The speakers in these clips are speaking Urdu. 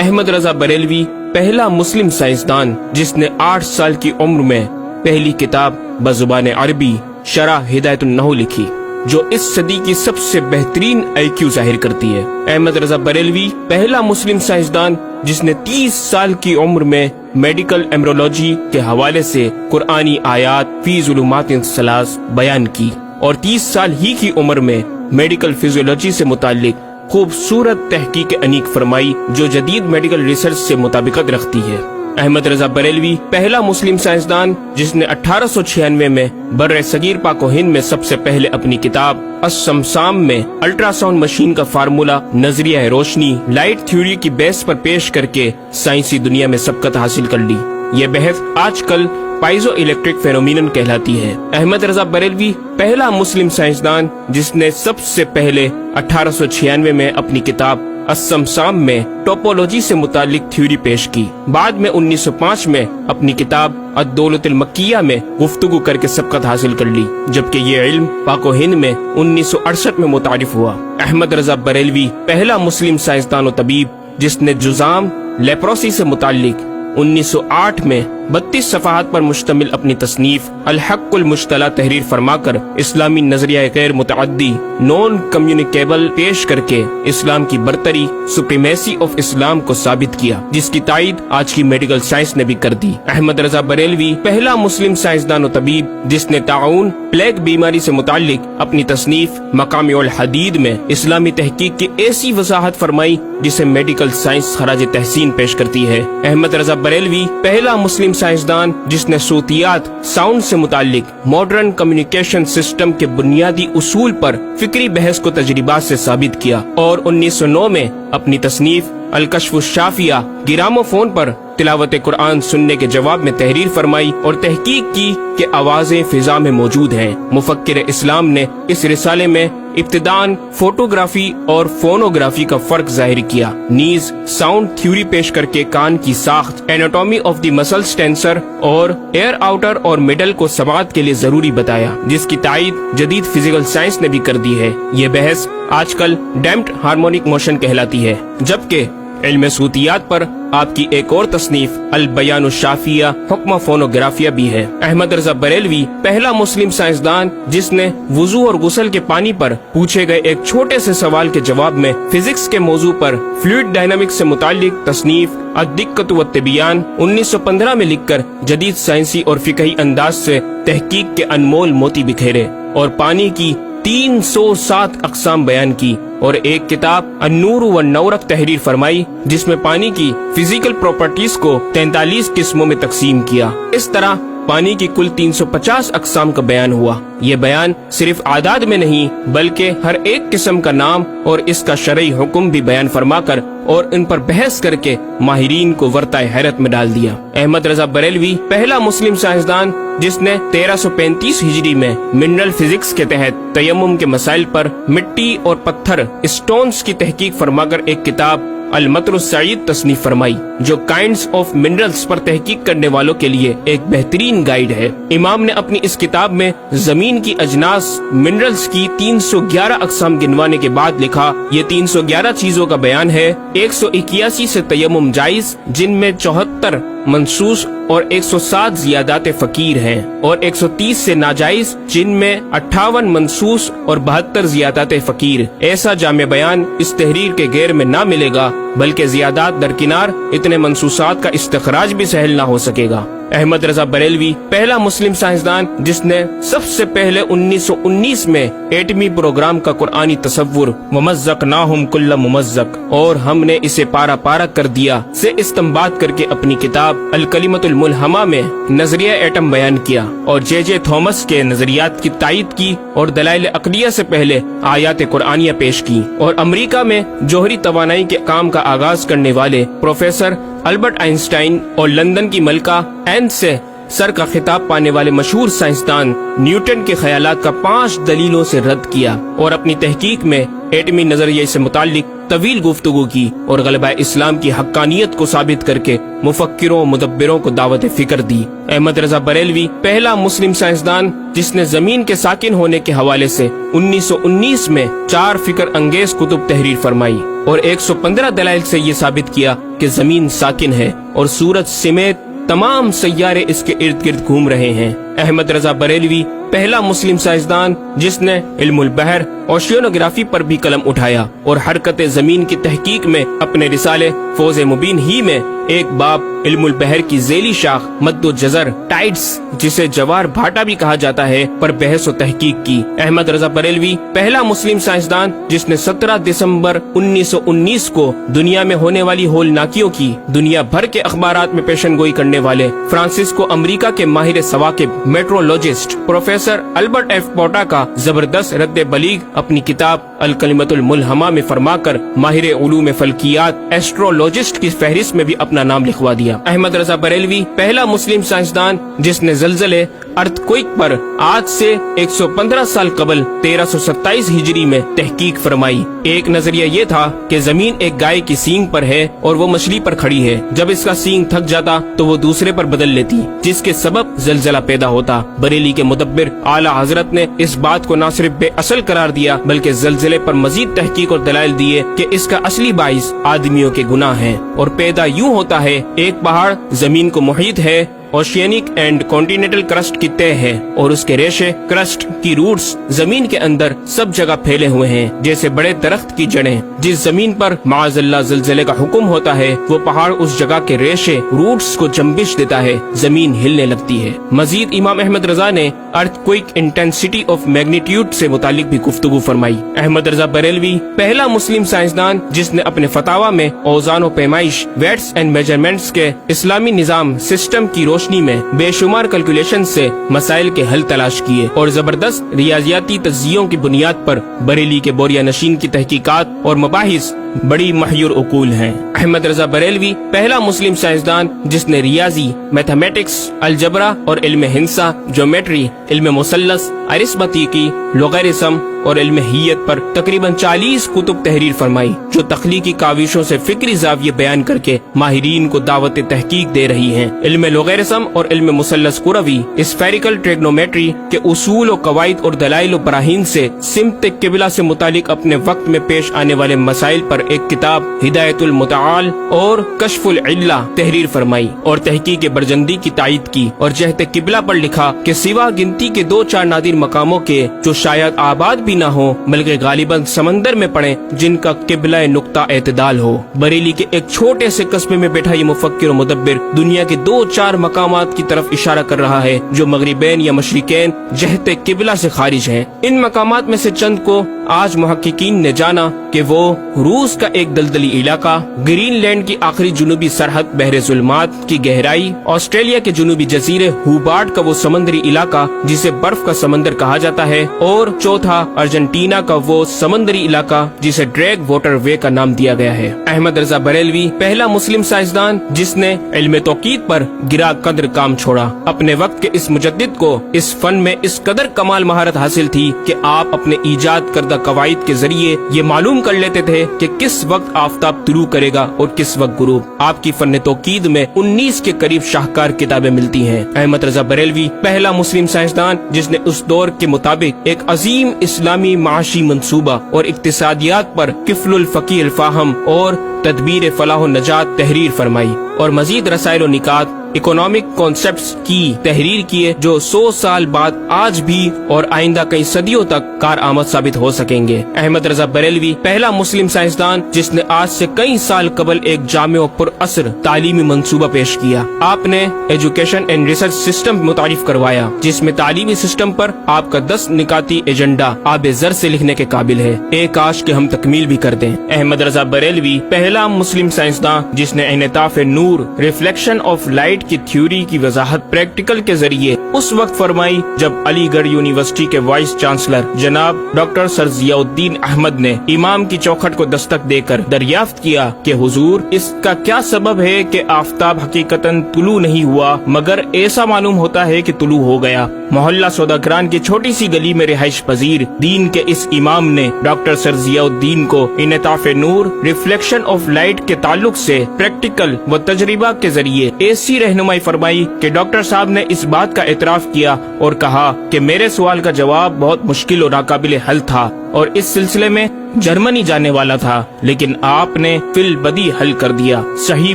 احمد رضا بریلوی پہلا مسلم سائنسدان جس نے 8 سال کی عمر میں پہلی کتاب بزبان عربی شرح ہدایت النحو لکھی، جو اس صدی کی سب سے بہترین IQ ظاہر کرتی ہے۔ احمد رضا بریلوی پہلا مسلم سائنسدان جس نے 30 سال کی عمر میں میڈیکل ایمبرولوجی کے حوالے سے قرآنی آیات فی ظلمات ثلاث بیان کی، اور 30 سال ہی کی عمر میں میڈیکل فزیولوجی سے متعلق خوبصورت تحقیق انیق فرمائی جو جدید میڈیکل ریسرچ سے مطابقت رکھتی ہے۔ احمد رضا بریلوی پہلا مسلم سائنسدان جس نے 1896 میں بر صغیر پاک و ہند میں سب سے پہلے اپنی کتاب السمسام میں الٹرا ساؤنڈ مشین کا فارمولا نظریہ روشنی لائٹ تھیوری کی بیس پر پیش کر کے سائنسی دنیا میں سبقت حاصل کر لی۔ یہ بحث آج کل پائزو الیکٹرک فینومینن کہلاتی ہے۔ احمد رضا بریلوی پہلا مسلم سائنسدان جس نے سب سے پہلے 1896 میں اپنی کتاب السمسام میں ٹوپولوجی سے متعلق تھیوری پیش کی۔ بعد میں 1905 میں اپنی کتاب الدولۃ المکیہ میں گفتگو کر کے سبقت حاصل کر لی، جبکہ یہ علم پاک و ہند میں 1968 میں متعارف ہوا۔ احمد رضا بریلوی پہلا مسلم سائنسدان و طبیب جس نے جذام لیپروسی سے متعلق 1908 میں 32 صفحات پر مشتمل اپنی تصنیف الحق المجتلی تحریر فرما کر اسلامی نظریہ غیر متعدی نون کمیونیکیبل پیش کر کے اسلام کی برتری سپریمیسی آف اسلام کو ثابت کیا، جس کی تائید آج کی میڈیکل سائنس نے بھی کر دی۔ احمد رضا بریلوی پہلا مسلم سائنسدان و طبیب جس نے طاعون پلیگ بیماری سے متعلق اپنی تصنیف مقامع الحدید میں اسلامی تحقیق کی ایسی وضاحت فرمائی جسے میڈیکل سائنس خراج تحسین پیش کرتی ہے۔ احمد رضا بریلوی پہلا مسلم سائنسدان جس نے صوتیات ساؤنڈ سے متعلق ماڈرن کمیونیکیشن سسٹم کے بنیادی اصول پر فکری بحث کو تجربات سے ثابت کیا، اور 1909 میں اپنی تصنیف الکشف الشافیہ گرامو فون پر تلاوت قرآن سننے کے جواب میں تحریر فرمائی اور تحقیق کی کہ آوازیں فضا میں موجود ہیں۔ مفکر اسلام نے اس رسالے میں ابتداً فوٹوگرافی اور فونوگرافی کا فرق ظاہر کیا، نیز ساؤنڈ تھیوری پیش کر کے کان کی ساخت anatomy of the muscles tensor اور ایئر آؤٹر اور مڈل کو سماعت کے لیے ضروری بتایا، جس کی تائید جدید فزیکل سائنس نے بھی کر دی ہے۔ یہ بحث آج کل ڈیمپڈ ہارمونک موشن کہلاتی ہے، جبکہ علم صوتیات پر آپ کی ایک اور تصنیف البیان الشافیہ حکم فونوگرافیہ بھی ہے۔ احمد رضا بریلوی پہلا مسلم سائنسدان جس نے وضو اور غسل کے پانی پر پوچھے گئے ایک چھوٹے سے سوال کے جواب میں فزکس کے موضوع پر فلوئڈ ڈائنامکس سے متعلق تصنیف الدقۃ والتبیان 1915 میں لکھ کر جدید سائنسی اور فقہی انداز سے تحقیق کے انمول موتی بکھیرے، اور پانی کی 307 اقسام بیان کی، اور ایک کتاب النور والنورق تحریر فرمائی جس میں پانی کی فزیکل پراپرٹیز کو 43 قسموں میں تقسیم کیا۔ اس طرح پانی کی کل 350 اقسام کا بیان ہوا۔ یہ بیان صرف اعداد میں نہیں بلکہ ہر ایک قسم کا نام اور اس کا شرعی حکم بھی بیان فرما کر اور ان پر بحث کر کے ماہرین کو ورطۂ حیرت میں ڈال دیا۔ احمد رضا بریلوی پہلا مسلم سائنسدان جس نے 1335 ہجری میں منرل فزکس کے تحت تیمم کے مسائل پر مٹی اور پتھر اسٹونز کی تحقیق فرما کر ایک کتاب المطر السعید تصنیف فرمائی، جو کائنڈز آف منرلز پر تحقیق کرنے والوں کے لیے ایک بہترین گائیڈ ہے۔ امام نے اپنی اس کتاب میں زمین کی اجناس منرلز کی 311 اقسام گنوانے کے بعد لکھا، یہ 311 چیزوں کا بیان ہے۔ 181 سے تیمم جائز جن میں 74 منصوص اور 107 زیادات فقیر ہیں، اور 130 سے ناجائز جن میں 58 منصوص اور 72 زیادات فقیر۔ ایسا جامع بیان اس تحریر کے غیر میں نہ ملے گا، بلکہ زیادات درکنار اتنے منصوصات کا استخراج بھی سہل نہ ہو سکے گا۔ احمد رضا بریلوی پہلا مسلم سائنسدان جس نے سب سے پہلے 1919 میں ایٹمی پروگرام کا قرآنی تصور ومزقناہم کل ممزق اور ہم نے اسے پارا پارا کر دیا سے استنباط کر کے اپنی کتاب الکلمۃ الملہمہ میں نظریہ ایٹم بیان کیا، اور جے تھامس کے نظریات کی تائید کی اور دلائل عقلیہ سے پہلے آیات قرآنیہ پیش کی، اور امریکہ میں جوہری توانائی کے کام کا آغاز کرنے والے پروفیسر البرٹ آئنسٹائن اور لندن کی ملکہ این سے سر کا خطاب پانے والے مشہور سائنسدان نیوٹن کے خیالات کا 5 دلیلوں سے رد کیا، اور اپنی تحقیق میں ایٹمی نظریے سے متعلق طویل گفتگو کی اور غلبہ اسلام کی حقانیت کو ثابت کر کے مفکروں و مدبروں کو دعوت فکر دی۔ احمد رضا بریلوی پہلا مسلم سائنسدان جس نے زمین کے ساکن ہونے کے حوالے سے 1919 میں 4 فکر انگیز کتب تحریر فرمائی اور 115 دلائل سے یہ ثابت کیا کہ زمین ساکن ہے اور سورج سمیت تمام سیارے اس کے ارد گرد گھوم رہے ہیں۔ احمد رضا بریلوی پہلا مسلم سائنسدان جس نے علم البحر اوشینوگرافی پر بھی قلم اٹھایا اور حرکت زمین کی تحقیق میں اپنے رسالے فوز مبین ہی میں ایک باب علم البحر کی ذیلی شاخ مد و جزر ٹائڈز جسے جوار بھاٹا بھی کہا جاتا ہے پر بحث و تحقیق کی۔ احمد رضا بریلوی پہلا مسلم سائنسدان جس نے 17 دسمبر 1919 کو دنیا میں ہونے والی ہولناکیوں کی دنیا بھر کے اخبارات میں پیشن گوئی کرنے والے فرانسسکو امریکہ کے ماہر ثواقب میٹرولوجسٹ پروفیسر البرٹ ایف پوٹا کا زبردست رد بلیغ اپنی کتاب الکلمۃ الملہمہ میں فرما کر ماہر علوم فلکیات ایسٹرولوجسٹ کی فہرست میں بھی اپنا نام لکھوا دیا۔ احمد رضا بریلوی پہلا مسلم سائنسدان جس نے زلزلے ارتھکوئک پر آج سے 115 سال قبل 1327 ہجری میں تحقیق فرمائی۔ ایک نظریہ یہ تھا کہ زمین ایک گائے کی سینگ پر ہے اور وہ مچھلی پر کھڑی ہے، جب اس کا سینگ تھک جاتا تو وہ دوسرے پر بدل لیتی جس کے سبب زلزلہ پیدا ہوتا۔ بریلی کے مدبر اعلیٰ حضرت نے اس بات کو نہ صرف بے اصل قرار دیا بلکہ زلزلے پر مزید تحقیق اور دلائل دیے کہ اس کا اصلی باعث آدمیوں کے گناہ ہیں اور پیدا یوں ہوتا ہے، ایک پہاڑ زمین کو محیط ہے، اوشینک اینڈ کانٹیننٹل کرسٹ کی تہ ہے اور اس کے ریشے کرسٹ کی روٹس زمین کے اندر سب جگہ پھیلے ہوئے ہیں جیسے بڑے درخت کی جڑیں۔ جس زمین پر معاذ اللہ زلزلے کا حکم ہوتا ہے وہ پہاڑ اس جگہ کے ریشے روٹس کو جنبش دیتا ہے، زمین ہلنے لگتی ہے۔ مزید امام احمد رضا نے ارتھکوئک انٹینسٹی آف میگنیٹیوڈ سے متعلق بھی گفتگو فرمائی۔ احمد رضا بریلوی پہلا مسلم سائنسدان جس نے اپنے فتاوی میں اوزان و پیمائش ویٹس اینڈ میجرمنٹس کے اسلامی نظام سسٹم کی روشنی میں بے شمار کیلکولیشن سے مسائل کے حل تلاش کیے اور زبردست ریاضیاتی تجزیوں کی بنیاد پر بریلی کے بوریا نشین کی تحقیقات اور مباحث بڑی محیر عقول ہیں۔ احمد رضا بریلوی پہلا مسلم سائنسدان جس نے ریاضی، میتھمیٹکس، الجبرا اور علم ہندسہ، جیومیٹری، علم مثلث، ارثمیٹکی، لوگارثم اور علم ہیت پر تقریباً 40 کتب تحریر فرمائی جو تخلیقی کاوشوں سے فکری زاویے بیان کر کے ماہرین کو دعوت تحقیق دے رہی ہیں۔ علم لوگارثم اور علم مثلث کروی اسفیریکل ٹریگنومیٹری کے اصول و قواعد اور دلائل و براہین سے سمت قبلہ سے متعلق اپنے وقت میں پیش آنے والے مسائل پر ایک کتاب ہدایت المتعال اور کشف العلہ تحریر فرمائی اور تحقیق برجندی کی تائید کی اور جہت قبلہ پر لکھا کہ سوا گنتی کے 2-4 نادر مقاموں کے جو شاید آباد بھی نہ ہو بلکہ غالباً سمندر میں پڑے جن کا قبلہ نقطہ اعتدال ہو۔ بریلی کے ایک چھوٹے سے قصبے میں بیٹھا یہ مفکر و مدبر دنیا کے 2-4 مقامات کی طرف اشارہ کر رہا ہے جو مغربین یا مشرقین جہت قبلہ سے خارج ہیں۔ ان مقامات میں سے چند کو آج محققین نے جانا کہ وہ روس کا ایک دلدلی علاقہ، گرین لینڈ کی آخری جنوبی سرحد بحر ظلمات کی گہرائی، آسٹریلیا کے جنوبی جزیرے ہوبارٹ کا وہ سمندری علاقہ جسے برف کا سمندر کہا جاتا ہے، اور چوتھا ارجنٹینا کا وہ سمندری علاقہ جسے ڈریگ واٹر وے کا نام دیا گیا ہے۔ احمد رضا بریلوی پہلا مسلم سائنسدان جس نے علم توقیت پر گرا قدر کام چھوڑا۔ اپنے وقت کے اس مجدد کو اس فن میں اس قدر کمال مہارت حاصل تھی کہ آپ اپنے ایجاد کردہ قواعد کے ذریعے یہ معلوم کر لیتے تھے کہ کس وقت آفتاب طلوع کرے گا اور کس وقت غروب۔ آپ کی فن توقید میں 19 کے قریب شاہکار کتابیں ملتی ہیں۔ احمد رضا بریلوی پہلا مسلم سائنسدان جس نے اس دور کے مطابق ایک عظیم اسلامی معاشی منصوبہ اور اقتصادیات پر کفل الفقیہ الفاہم اور تدبیر فلاح و نجات تحریر فرمائی اور مزید رسائل و نکات اکنامک کانسیپٹس کی تحریر کیے جو 100 سال بعد آج بھی اور آئندہ کئی صدیوں تک کارآمد ثابت ہو سکیں گے۔ احمد رضا بریلوی پہلا مسلم سائنسدان جس نے آج سے کئی سال قبل ایک جامع و پر اثر تعلیمی منصوبہ پیش کیا۔ آپ نے ایجوکیشن اینڈ ریسرچ سسٹم متعارف کروایا جس میں تعلیمی سسٹم پر آپ کا 10 نکاتی ایجنڈا آب زر سے لکھنے کے قابل ہے، ایک کاش کہ ہم تکمیل بھی کر دیں۔ احمد رضا بریلوی پہلا پہلا مسلم سائنسداں جس نے انعطاف نور ریفلیکشن آف لائٹ کی تھیوری کی وضاحت پریکٹیکل کے ذریعے اس وقت فرمائی جب علی گڑھ یونیورسٹی کے وائس چانسلر جناب ڈاکٹر سر ضیاء الدین احمد نے امام کی چوکھٹ کو دستک دے کر دریافت کیا کہ حضور اس کا کیا سبب ہے کہ آفتاب حقیقتاً طلوع نہیں ہوا مگر ایسا معلوم ہوتا ہے کہ طلوع ہو گیا۔ محلہ سوداگران کی چھوٹی سی گلی میں رہائش پذیر دین کے اس امام نے ڈاکٹر سر ضیاء الدین کو انعطاف نور ریفلیکشن آف لائٹ کے تعلق سے پریکٹیکل و تجربہ کے ذریعے ایسی رہنمائی فرمائی کہ ڈاکٹر صاحب نے اس بات کا اعتراف کیا اور کہا کہ میرے سوال کا جواب بہت مشکل اور ناقابل حل تھا اور اس سلسلے میں جرمنی جانے والا تھا، لیکن آپ نے فی البدی حل کر دیا۔ صحیح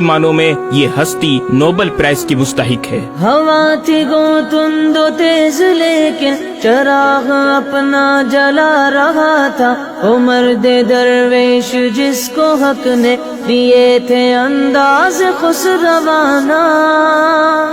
معنوں میں یہ ہستی نوبل پرائز کی مستحق ہے۔ ہوا تھی گو تند و تیز لیکن چراغ اپنا جلا رہا تھا، وہ مرد درویش جس کو حق نے دیے تھے انداز خسروانہ۔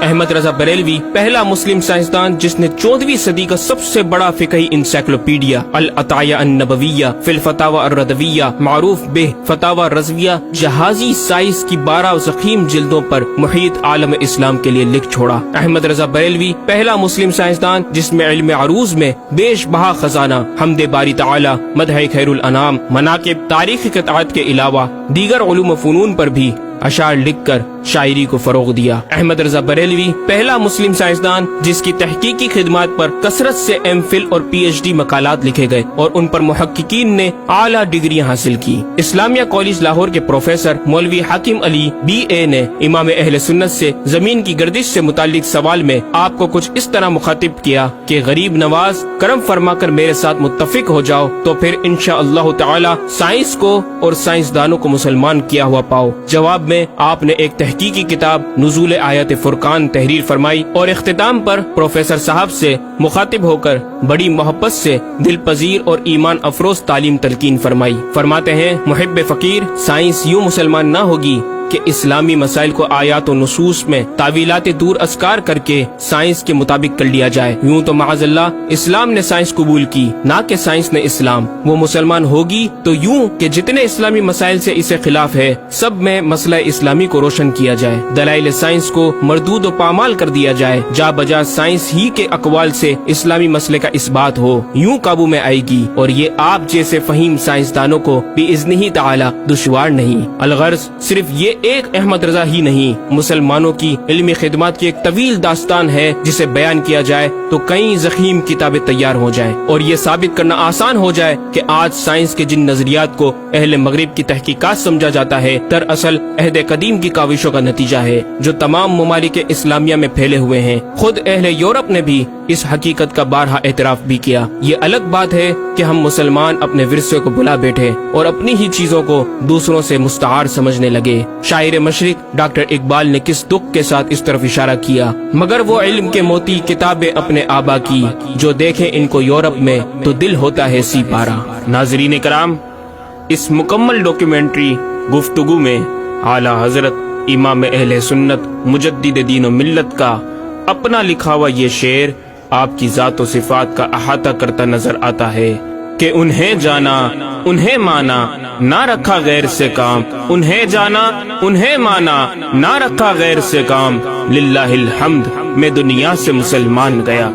احمد رضا بریلوی پہلا مسلم سائنسدان جس نے 14ویں صدی کا سب سے بڑا فقہی انسائکلوپیڈیا العطایہ النبویہ فی الفتاوی الردویہ معروف بہ فتاوی رضویہ جہازی سائنس کی 12 ضخیم جلدوں پر محیط عالم اسلام کے لیے لکھ چھوڑا۔ احمد رضا بریلوی پہلا مسلم سائنسدان جس میں علم عروض میں بیش بہا خزانہ حمد باری تعالی، مدح خیر الانام، مناقب، تاریخی قطعات کے علاوہ دیگر علوم و فنون پر بھی اشعار لکھ کر شاعری کو فروغ دیا۔ احمد رضا بریلوی پہلا مسلم سائنسدان جس کی تحقیقی خدمات پر کثرت سے ایم فل اور پی ایچ ڈی مقالات لکھے گئے اور ان پر محققین نے اعلیٰ ڈگریاں حاصل کی۔ اسلامیہ کالج لاہور کے پروفیسر مولوی حاکم علی بی اے نے امام اہل سنت سے زمین کی گردش سے متعلق سوال میں آپ کو کچھ اس طرح مخاطب کیا کہ غریب نواز کرم فرما کر میرے ساتھ متفق ہو جاؤ تو پھر انشاءاللہ تعالی سائنس کو اور سائنسدانوں کو مسلمان کیا ہوا پاؤ۔ جواب میں آپ نے ایک تحقیقی کتاب نزول آیات فرقان تحریر فرمائی اور اختتام پر پروفیسر صاحب سے مخاطب ہو کر بڑی محبت سے دل پذیر اور ایمان افروز تعلیم تلقین فرمائی۔ فرماتے ہیں محب فقیر سائنس یوں مسلمان نہ ہوگی کہ اسلامی مسائل کو آیات و نصوص میں تعویلات دور اسکار کر کے سائنس کے مطابق کر لیا جائے۔ یوں تو معاذ اللہ اسلام نے سائنس قبول کی نہ کہ سائنس نے اسلام۔ وہ مسلمان ہوگی تو یوں کہ جتنے اسلامی مسائل سے اسے خلاف ہے سب میں مسئلہ اسلامی کو روشن کیا جائے، دلائل سائنس کو مردود و پامال کر دیا جائے، جا بجا سائنس ہی کے اقوال سے اسلامی مسئلے کا اس بات ہو، یوں قابو میں آئے گی اور یہ آپ جیسے فہیم سائنسدانوں کو بِإِذْنِهِ تعالی دشوار نہیں۔ الغرض صرف یہ ایک احمد رضا ہی نہیں، مسلمانوں کی علمی خدمات کی ایک طویل داستان ہے جسے بیان کیا جائے تو کئی ضخیم کتابیں تیار ہو جائیں اور یہ ثابت کرنا آسان ہو جائے کہ آج سائنس کے جن نظریات کو اہل مغرب کی تحقیقات سمجھا جاتا ہے دراصل عہد قدیم کی کاوشوں کا نتیجہ ہے جو تمام ممالک اسلامیہ میں پھیلے ہوئے ہیں۔ خود اہل یورپ نے بھی اس حقیقت کا بارہا اعتراف بھی کیا۔ یہ الگ بات ہے کہ ہم مسلمان اپنے ورثے کو بلا بیٹھے اور اپنی ہی چیزوں کو دوسروں سے مستعار سمجھنے لگے۔ شاعر مشرق ڈاکٹر اقبال نے کس دکھ کے ساتھ اس طرف اشارہ کیا، مگر وہ علم کے موتی کتابیں اپنے آبا کی، جو دیکھیں ان کو یورپ میں تو دل ہوتا ہے سی پارا۔ ناظرین کرام، اس مکمل ڈاکیومنٹری گفتگو میں اعلیٰ حضرت امام اہل سنت مجدد دین و ملت کا اپنا لکھا ہوا یہ شعر آپ کی ذات و صفات کا احاطہ کرتا نظر آتا ہے کہ انہیں جانا انہیں مانا نہ رکھا غیر سے کام، انہیں جانا انہیں مانا نہ رکھا غیر سے کام، للہ الحمد میں دنیا سے مسلمان گیا۔